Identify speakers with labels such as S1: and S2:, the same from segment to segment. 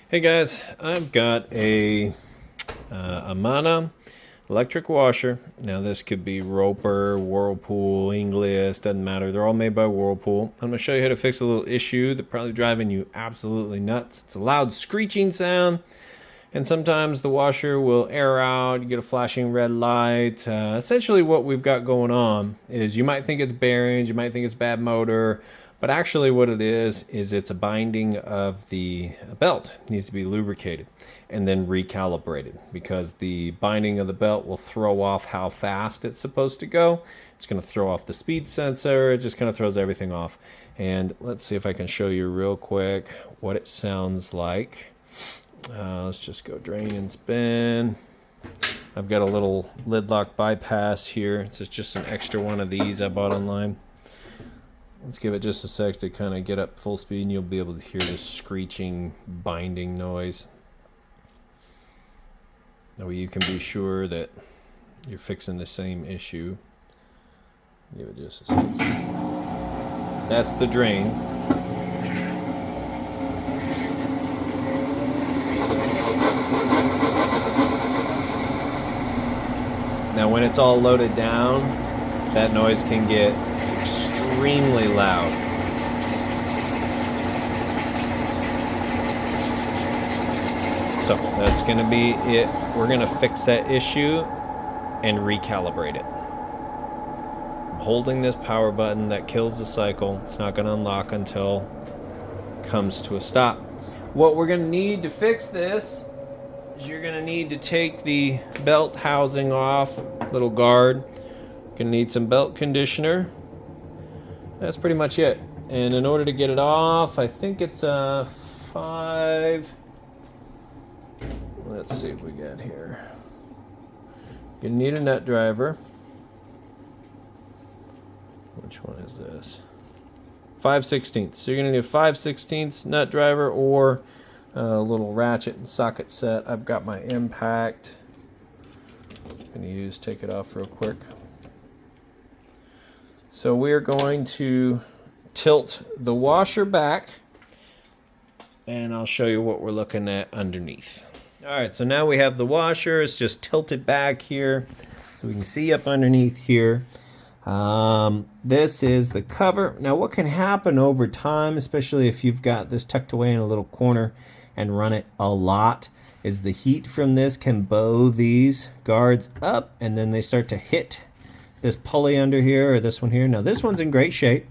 S1: Hey guys, I've got a Amana electric washer. Now this could be Roper, Whirlpool, Inglis, doesn't matter. They're all made by Whirlpool. I'm going to show you how to fix a little issue that's probably driving you absolutely nuts. It's a loud screeching sound, and sometimes the washer will air out. You get a flashing red light. Essentially what we've got going on is you might think it's bearings, you might think it's bad motor, but actually what it is it's a binding of the belt. It needs to be lubricated and then recalibrated because the binding of the belt will throw off how fast it's supposed to go. It's going to throw off the speed sensor. It just kind of throws everything off. And let's see if I can show you real quick what it sounds like. Let's just go drain and spin. I've got a little lid lock bypass here. It's just an extra one of these I bought online. Let's give it just a sec to kind of get up full speed, and you'll be able to hear this screeching binding noise. That way you can be sure that you're fixing the same issue. Give it just a sec. That's the drain. Now when it's all loaded down, that noise can get extremely loud. So that's going to be it. We're going to fix that issue and recalibrate it. I'm holding this power button that kills the cycle. It's not going to unlock until it comes to a stop. What we're going to need to fix this is you're going to need to take the belt housing off, little guard. You're going to need some belt conditioner. That's pretty much it. And in order to get it off, I think it's a 5. Let's see what we got here. You're going to need a nut driver. Which one is this? 5/16. So you're going to need a 5/16 nut driver or a little ratchet and socket set. I've got my impact. I'm going to take it off real quick. So we're going to tilt the washer back, and I'll show you what we're looking at underneath. All right, so now we have the washer. It's just tilted back here so we can see up underneath here. This is the cover. Now what can happen over time, especially if you've got this tucked away in a little corner and run it a lot, is the heat from this can bow these guards up, and then they start to hit this pulley under here, or this one here. Now this one's in great shape.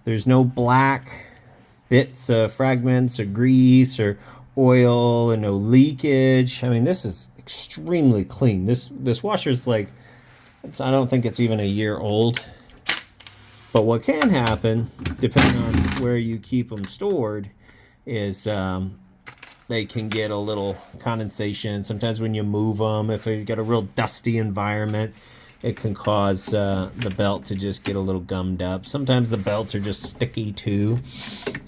S1: There's no black bits, fragments, or grease, or oil, and no leakage. I mean, this is extremely clean. This washer's like, I don't think it's even a year old. But what can happen, depending on where you keep them stored, is they can get a little condensation. Sometimes when you move them, if you've got a real dusty environment, it can cause the belt to just get a little gummed up. Sometimes the belts are just sticky too,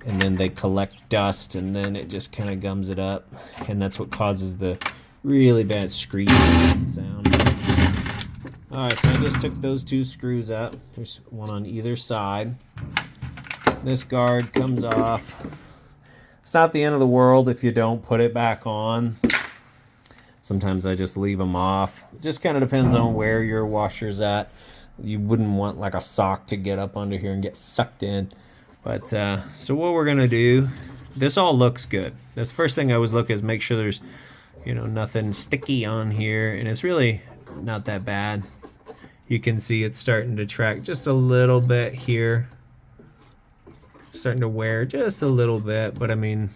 S1: and then they collect dust, and then it just kind of gums it up, and that's what causes the really bad screeching sound. All right, so I just took those 2 screws out. There's one on either side. This guard comes off. It's not the end of the world if you don't put it back on. Sometimes I just leave them off. It just kind of depends on where your washer's at. You wouldn't want like a sock to get up under here and get sucked in. But so what we're gonna do, this all looks good. That's the first thing I always look is make sure there's, nothing sticky on here, and it's really not that bad. You can see it's starting to track just a little bit here. Starting to wear just a little bit, but I mean,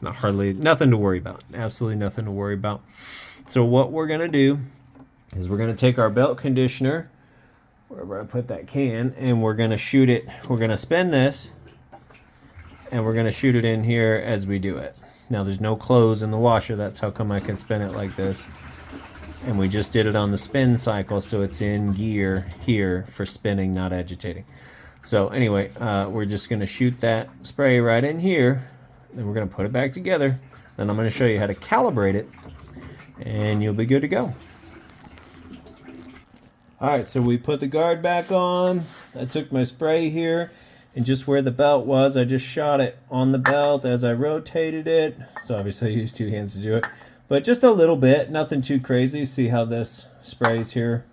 S1: nothing to worry about. Absolutely nothing to worry about. So what we're gonna do is we're gonna take our belt conditioner, wherever I put that can, and we're gonna shoot it. We're gonna spin this, and we're gonna shoot it in here as we do it. Now there's no close in the washer. That's how come I can spin it like this. And we just did it on the spin cycle, so it's in gear here for spinning, not agitating. So anyway, we're just gonna shoot that spray right in here. Then we're going to put it back together. Then I'm going to show you how to calibrate it, and you'll be good to go. All right, so we put the guard back on. I took my spray here, And just where the belt was, I just shot it on the belt as I rotated it. So obviously I used 2 hands to do it. But just a little bit, nothing too crazy. See how this sprays here?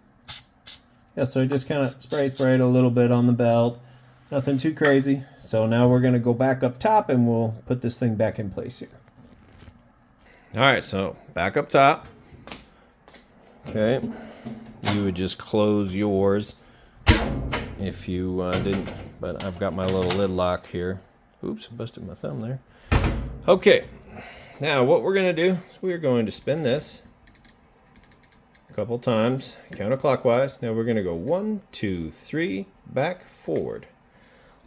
S1: Yeah, so I just kind of sprayed a little bit on the belt. Nothing too crazy. So now we're going to go back up top and we'll put this thing back in place here. All right, so back up top. Okay, you would just close yours if you didn't, but I've got my little lid lock here. Oops, busted my thumb there. Okay, now what we're going to do is we're going to spin this a couple times counterclockwise. Now we're going to go 1, 2, 3, back, forward.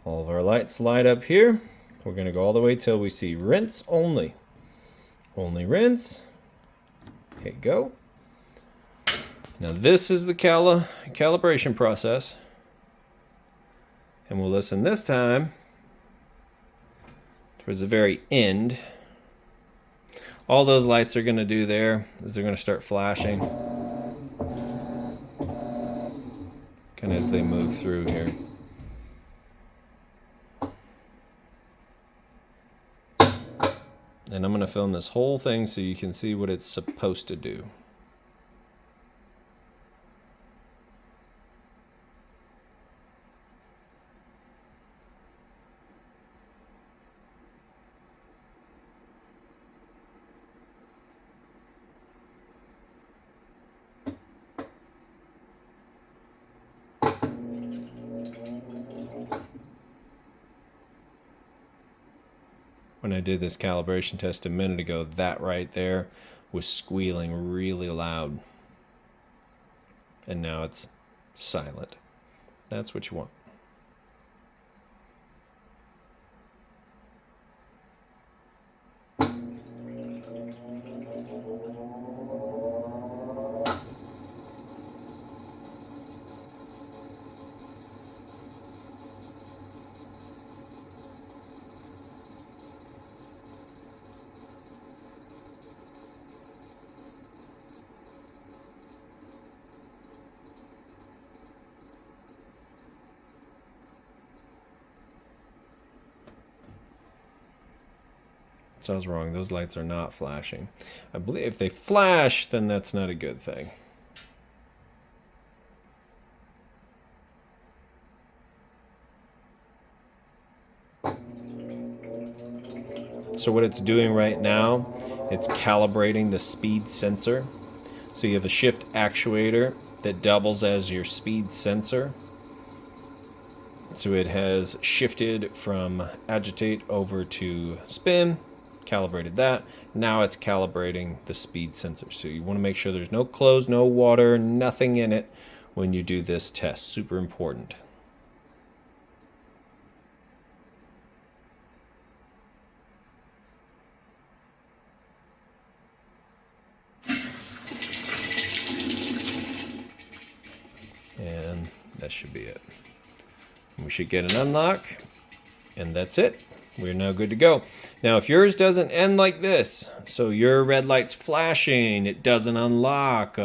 S1: All of our lights light up here. We're going to go all the way till we see rinse only. Only rinse. Hit go. Now this is the calibration process. And we'll listen this time towards the very end. All those lights are going to do there is they're going to start flashing. Kind of as they move through here. And I'm going to film this whole thing so you can see what it's supposed to do. When I did this calibration test a minute ago, that right there was squealing really loud. And now it's silent. That's what you want. So I was wrong. Those lights are not flashing. I believe if they flash, then that's not a good thing. So what it's doing right now, it's calibrating the speed sensor. So you have a shift actuator that doubles as your speed sensor. So it has shifted from agitate over to spin. Calibrated that. Now it's calibrating the speed sensor. So you want to make sure there's no clothes, no water, nothing in it when you do this test. Super important. And that should be it. We should get an unlock, and that's it. We're now good to go. Now, if yours doesn't end like this, so your red light's flashing, it doesn't unlock,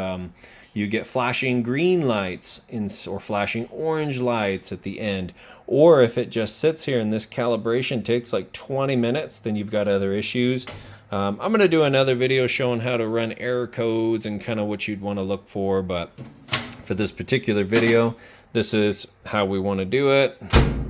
S1: you get flashing green lights or flashing orange lights at the end, or if it just sits here and this calibration takes like 20 minutes, then you've got other issues. I'm going to do another video showing how to run error codes and kind of what you'd want to look for, but for this particular video, this is how we want to do it.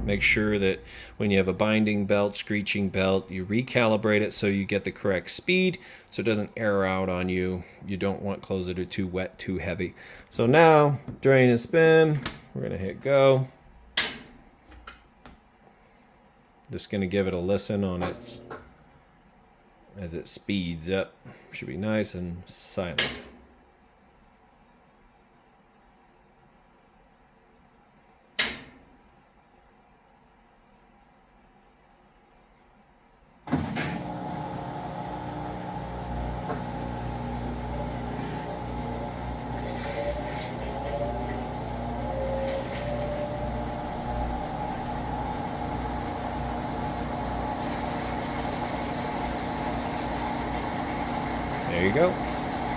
S1: Make sure that when you have a binding belt, screeching belt, you recalibrate it so you get the correct speed so it doesn't error out on you. You don't want clothes that are too wet, too heavy. So now, drain and spin, we're going to hit go. Just going to give it a listen on its, as it speeds up. Should be nice and silent. There you go.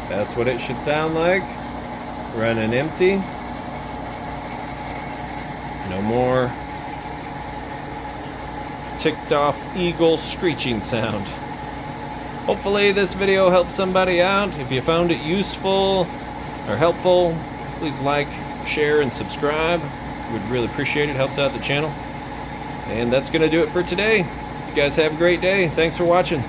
S1: That's what it should sound like. Running empty. No more ticked off eagle screeching sound. Hopefully this video helped somebody out. If you found it useful or helpful, please like, share, and subscribe. We'd really appreciate it. Helps out the channel. And that's going to do it for today. You guys have a great day. Thanks for watching.